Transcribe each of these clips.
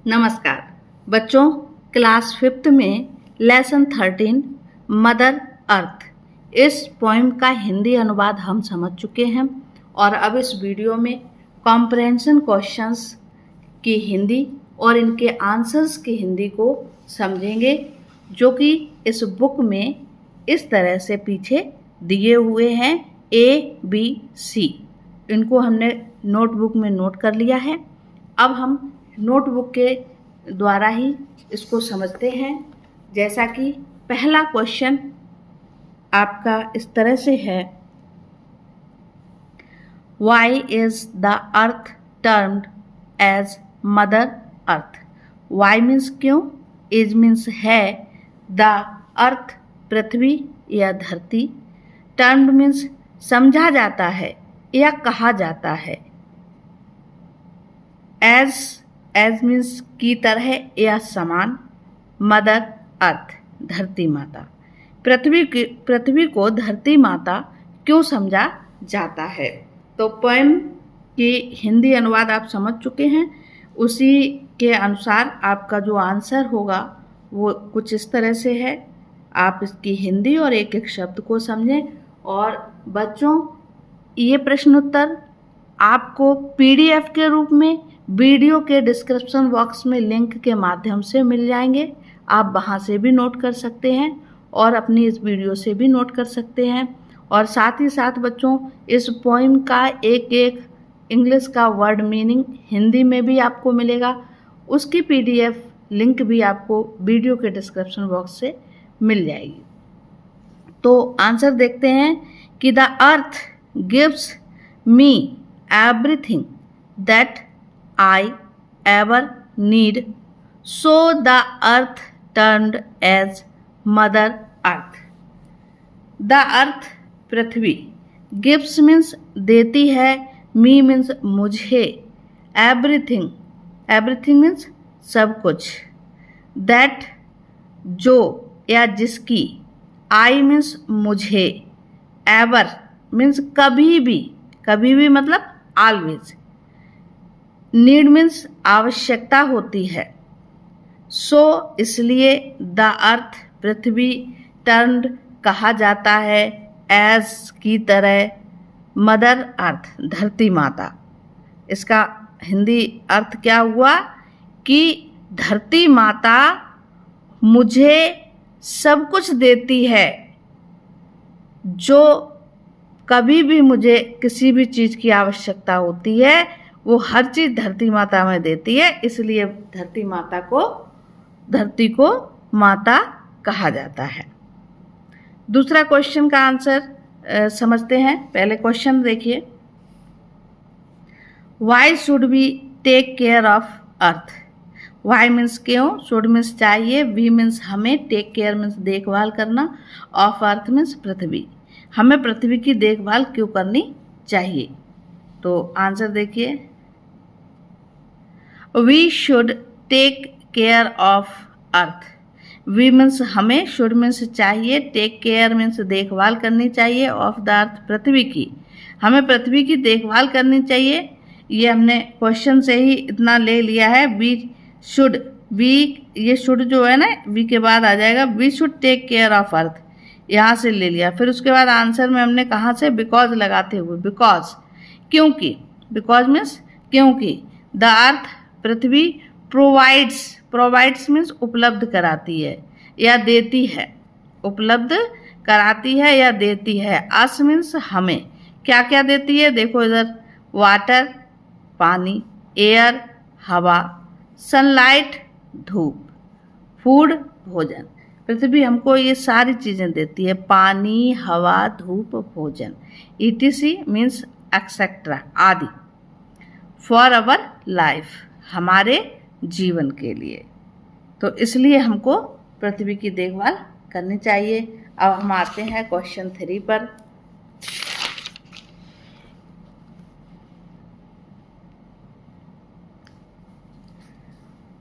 नमस्कार बच्चों, class 5th में लेसन 13 मदर अर्थ इस पोइम का हिंदी अनुवाद हम समझ चुके हैं और अब इस वीडियो में कॉम्प्रहेंशन क्वेश्चंस की हिंदी और इनके आंसर्स की हिंदी को समझेंगे, जो कि इस बुक में इस तरह से पीछे दिए हुए हैं ABC। इनको हमने नोटबुक में नोट कर लिया है। अब हम नोटबुक के द्वारा ही इसको समझते हैं। जैसा कि पहला क्वेश्चन आपका इस तरह से है, why is the earth termed as mother earth. Why means क्यों, इज मीन्स है, द अर्थ पृथ्वी या धरती, टर्म्ड मीन्स समझा जाता है या कहा जाता है, एज मीन्स की तरह या समान, मदर अर्थ धरती माता। पृथ्वी को धरती माता क्यों समझा जाता है। तो पोएम की हिंदी अनुवाद आप समझ चुके हैं। उसी के अनुसार आपका जो आंसर होगा वो कुछ इस तरह से है। आप इसकी हिंदी और एक एक शब्द को समझें। और बच्चों, ये प्रश्न उत्तर आपको PDF के रूप में वीडियो के डिस्क्रिप्शन बॉक्स में लिंक के माध्यम से मिल जाएंगे। आप वहाँ से भी नोट कर सकते हैं और अपनी इस वीडियो से भी नोट कर सकते हैं। और साथ ही साथ बच्चों, इस पोइम का एक एक इंग्लिश का वर्ड मीनिंग हिंदी में भी आपको मिलेगा। उसकी PDF लिंक भी आपको वीडियो के डिस्क्रिप्शन बॉक्स से मिल जाएगी। तो आंसर देखते हैं कि the earth gives me everything that I ever need, so the earth turned as mother earth. The earth Prithvi, gives means देती है, me means मुझे, everything means सब कुछ, that जो या जिसकी, I means मुझे, ever means कभी भी मतलब always, नीड मीन्स आवश्यकता होती है, सो इसलिए द अर्थ पृथ्वी, टर्न्ड कहा जाता है, एज की तरह, मदर अर्थ धरती माता। इसका हिंदी अर्थ क्या हुआ कि धरती माता मुझे सब कुछ देती है, जो कभी भी मुझे किसी भी चीज़ की आवश्यकता होती है वो हर चीज़ धरती माता में देती है। इसलिए धरती को माता कहा जाता है। दूसरा क्वेश्चन का आंसर समझते हैं। पहले क्वेश्चन देखिए, why should we take care of earth. Why means क्यों, शुड मीन्स चाहिए, वी मीन्स हमें, टेक केयर मीन्स देखभाल करना, ऑफ अर्थ मीन्स पृथ्वी, हमें पृथ्वी की देखभाल क्यों करनी चाहिए। तो आंसर देखिए, we should take care of earth. We means हमें, शुड मीन्स चाहिए, टेक केयर मीन्स देखभाल करनी चाहिए, ऑफ द अर्थ पृथ्वी की, हमें पृथ्वी की देखभाल करनी चाहिए। ये हमने क्वेश्चन से ही इतना ले लिया है। वी शुड, वी ये शुड जो है ना, वी के बाद आ जाएगा we should take care of earth, यहाँ से ले लिया। फिर उसके बाद आंसर में हमने कहाँ से, बिकॉज लगाते हुए, बिकॉज क्योंकि, बिकॉज मीन्स क्योंकि, the earth Prithvi, provides means उपलब्ध कराती है या देती है, उपलब्ध कराती है या देती है। अस मीन्स हमें, क्या क्या देती है देखो इधर, वाटर पानी, एयर हवा, सनलाइट धूप, फूड भोजन। पृथ्वी हमको ये सारी चीज़ें देती है, पानी हवा धूप भोजन, ETC मीन्स एक्सेट्रा आदि, फॉर अवर लाइफ हमारे जीवन के लिए। तो इसलिए हमको पृथ्वी की देखभाल करनी चाहिए। अब हम आते हैं क्वेश्चन 3 पर।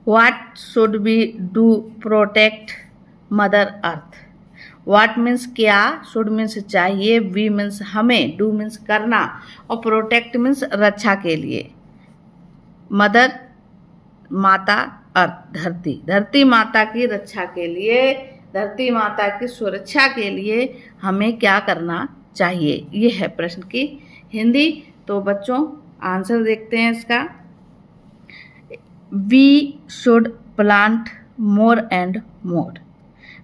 What should we do protect mother earth. What means क्या, शुड मीन्स चाहिए, वी मीन्स हमें, डू मीन्स करना, और प्रोटेक्ट मीन्स रक्षा के लिए। मदर माता अर्थ धरती। धरती माता की रक्षा के लिए, धरती माता की सुरक्षा के लिए हमें क्या करना चाहिए, ये है प्रश्न की हिंदी। तो बच्चों आंसर देखते हैं इसका। We should plant more and more.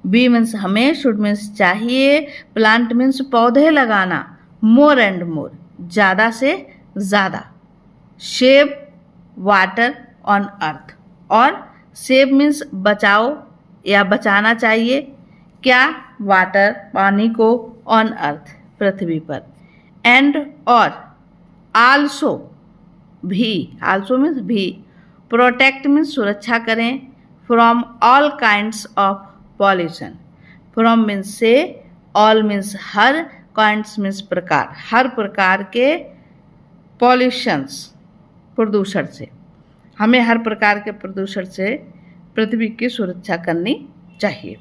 We means हमें, शुड मीन्स चाहिए, प्लांट मीन्स पौधे लगाना, मोर एंड मोर ज़्यादा से ज़्यादा, सेव वाटर ऑन अर्थ। और सेव मीन्स बचाओ या बचाना चाहिए, क्या, वाटर पानी को, ऑन अर्थ पृथ्वी पर, एंड और, आल्सो भी, आल्सो मीन्स भी, प्रोटेक्ट मीन्स सुरक्षा करें, from all kinds of pollution. From means से, ऑल मीन्स हर, काइंड्स मीन्स प्रकार, हर प्रकार के पॉल्यूशंस प्रदूषण से, हमें हर प्रकार के प्रदूषण से पृथ्वी की सुरक्षा करनी चाहिए।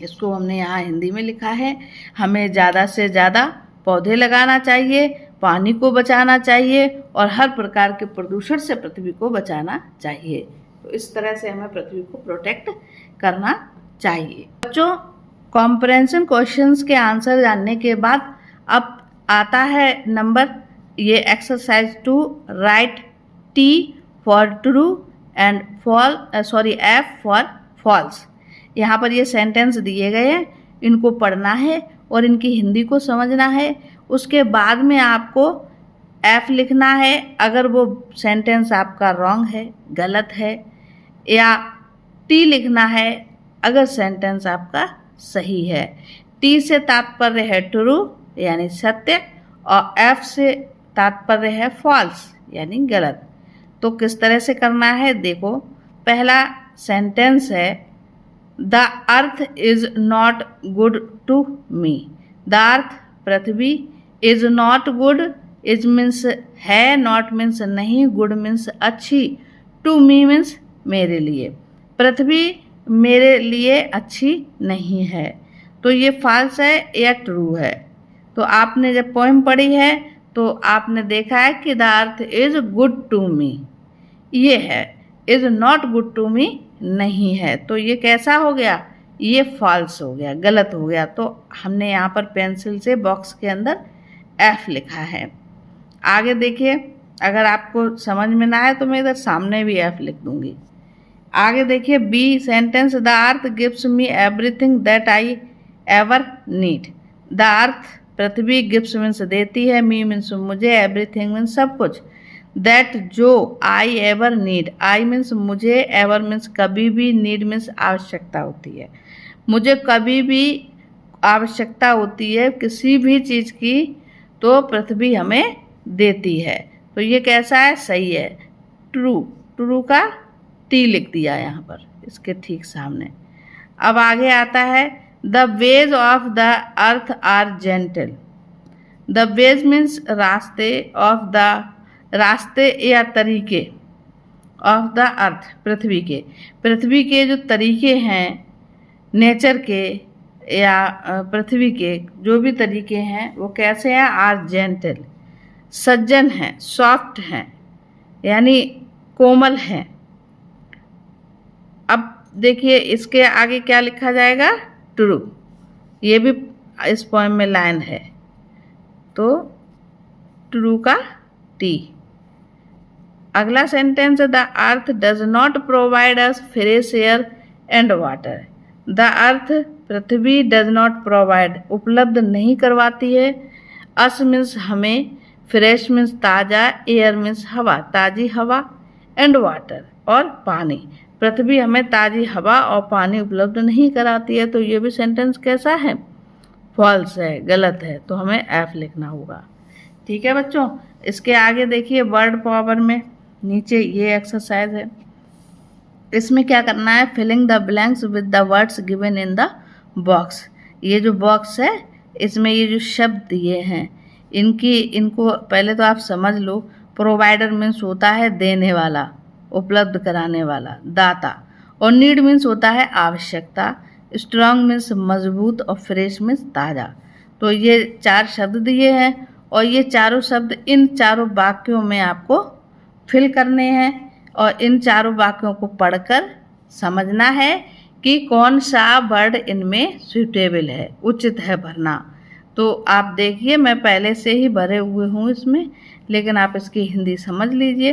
इसको हमने यहाँ हिंदी में लिखा है। हमें ज़्यादा से ज़्यादा पौधे लगाना चाहिए, पानी को बचाना चाहिए और हर प्रकार के प्रदूषण से पृथ्वी को बचाना चाहिए। तो इस तरह से हमें पृथ्वी को प्रोटेक्ट करना चाहिए। बच्चों कॉम्प्रहेंशन क्वेश्चंस के आंसर जानने के बाद अब आता है नंबर, ये exercise 2, write T for true and F for false. यहाँ पर ये सेंटेंस दिए गए हैं, इनको पढ़ना है और इनकी हिंदी को समझना है। उसके बाद में आपको एफ लिखना है अगर वो सेंटेंस आपका रॉन्ग है, गलत है, या टी लिखना है अगर सेंटेंस आपका सही है। टी से तात्पर्य है ट्रू यानी सत्य और एफ से तात्पर्य है फॉल्स यानी गलत। तो किस तरह से करना है देखो, पहला सेंटेंस है the earth is not good to me. The earth पृथ्वी, is not good, is means है, नॉट मीन्स नहीं, गुड मीन्स अच्छी, टू मी मीन्स मेरे लिए। पृथ्वी मेरे लिए अच्छी नहीं है। तो ये फॉल्स है या ट्रू है। तो आपने जब पोएम पढ़ी है तो आपने देखा है कि the earth is good to me, ये है, is not good to me नहीं है। तो ये कैसा हो गया, ये फॉल्स हो गया, गलत हो गया। तो हमने यहाँ पर पेंसिल से बॉक्स के अंदर एफ लिखा है। आगे देखिए, अगर आपको समझ में ना आए तो मैं इधर सामने भी एफ लिख दूंगी। आगे देखिए B sentence, the earth gives me everything that I ever need. The earth पृथ्वी, गिव्स मीन्स देती है, मी मीन्स मुझे, एवरीथिंग मीन्स सब कुछ, दैट जो, I ever need, I means मुझे, एवर मीन्स कभी भी, नीड मीन्स आवश्यकता होती है, मुझे कभी भी आवश्यकता होती है किसी भी चीज़ की तो पृथ्वी हमें देती है। तो ये कैसा है, सही है, ट्रू। ट्रू का टी लिख दिया यहाँ पर इसके ठीक सामने। अब आगे आता है the ways of the earth are gentle. The ways means रास्ते, ऑफ द रास्ते या तरीके, ऑफ द अर्थ पृथ्वी के जो तरीके हैं नेचर के या पृथ्वी के जो भी तरीके हैं वो कैसे हैं, आर जेंटल, सज्जन हैं, सॉफ्ट हैं यानी कोमल हैं। अब देखिए इसके आगे क्या लिखा जाएगा, ट्रू। ये भी इस पोएम में लाइन है तो ट्रू का टी। अगला sentence, the earth does not provide us fresh air and water. The earth Prithvi, does not provide उपलब्ध नहीं करवाती है, अस मीन्स हमें, फ्रेश मीन्स ताज़ा, एयर मीन्स हवा, ताज़ी हवा, एंड वाटर और पानी। पृथ्वी हमें ताज़ी हवा और पानी उपलब्ध नहीं कराती है। तो ये भी सेंटेंस कैसा है, फॉल्स है, गलत है। तो हमें एफ लिखना होगा। ठीक है बच्चों, इसके आगे देखिए वर्ड पावर में नीचे ये एक्सरसाइज है। इसमें क्या करना है, filling the blanks with the words given in the box. ये जो बॉक्स है इसमें ये जो शब्द दिए हैं इनको पहले तो आप समझ लो। प्रोवाइडर मीन्स होता है देने वाला, उपलब्ध कराने वाला, दाता, और नीड मीन्स होता है आवश्यकता, स्ट्रांग मीन्स मजबूत और फ्रेश मीन्स ताज़ा। तो ये 4 शब्द दिए हैं और ये चारों शब्द इन चारों वाक्यों में आपको फिल करने हैं। और इन चारों वाक्यों को पढ़कर समझना है कि कौन सा वर्ड इनमें सूटेबल है, उचित है भरना। तो आप देखिए मैं पहले से ही भरे हुए हूँ इसमें, लेकिन आप इसकी हिंदी समझ लीजिए।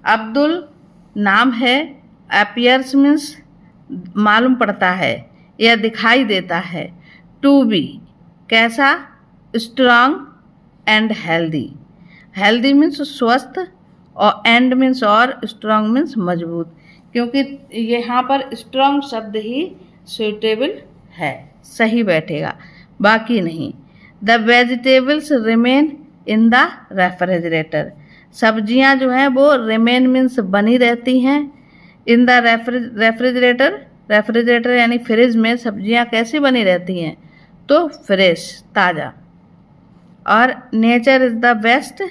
अब्दुल नाम है, अपीयर्स मीन्स मालूम पड़ता है या दिखाई देता है। टू बी कैसा, strong and healthy. Healthy means स्वस्थ और एंड मीन्स और, स्ट्रांग मीन्स मजबूत, क्योंकि यहाँ पर स्ट्रांग शब्द ही सूटेबल है, सही बैठेगा, बाकी नहीं। The vegetables remain in the refrigerator. सब्जियां जो हैं वो रिमेन मीन्स बनी रहती हैं। इन द रेफ्रिजरेटर, रेफ्रिजरेटर यानी फ्रिज में सब्जियां कैसी बनी रहती हैं, तो फ्रेश, ताज़ा। और नेचर इज़ द बेस्ट,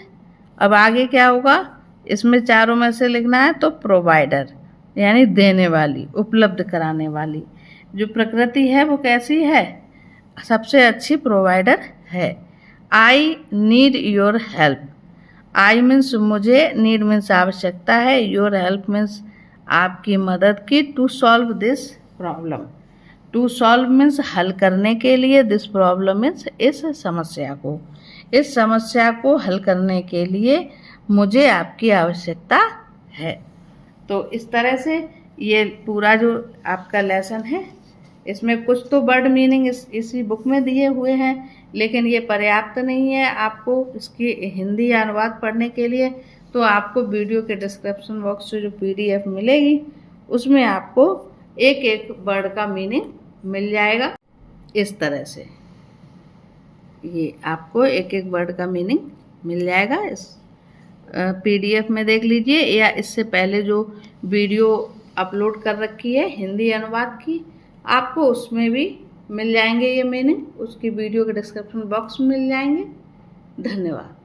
अब आगे क्या होगा, इसमें चारों में से लिखना है, तो प्रोवाइडर यानी देने वाली, उपलब्ध कराने वाली। जो प्रकृति है वो कैसी है, सबसे अच्छी प्रोवाइडर है। I need your help. I means मुझे, नीड मीन्स आवश्यकता है, योर हेल्प मीन्स आपकी मदद की। To solve this problem, to solve means हल करने के लिए, दिस प्रॉब्लम मीन्स इस समस्या को, इस समस्या को हल करने के लिए मुझे आपकी आवश्यकता है। तो इस तरह से ये पूरा जो आपका लेसन है, इसमें कुछ तो वर्ड मीनिंग इसी बुक में दिए हुए हैं, लेकिन ये पर्याप्त नहीं है आपको इसकी हिंदी अनुवाद पढ़ने के लिए। तो आपको वीडियो के डिस्क्रिप्शन बॉक्स से जो PDF मिलेगी उसमें आपको एक एक वर्ड का मीनिंग मिल जाएगा। इस तरह से ये आपको एक एक वर्ड का मीनिंग मिल जाएगा। इस PDF में देख लीजिए, या इससे पहले जो वीडियो अपलोड कर रखी है हिंदी अनुवाद की, आपको उसमें भी मिल जाएंगे ये मीनिंग, उसकी वीडियो के डिस्क्रिप्शन बॉक्स में मिल जाएंगे। धन्यवाद।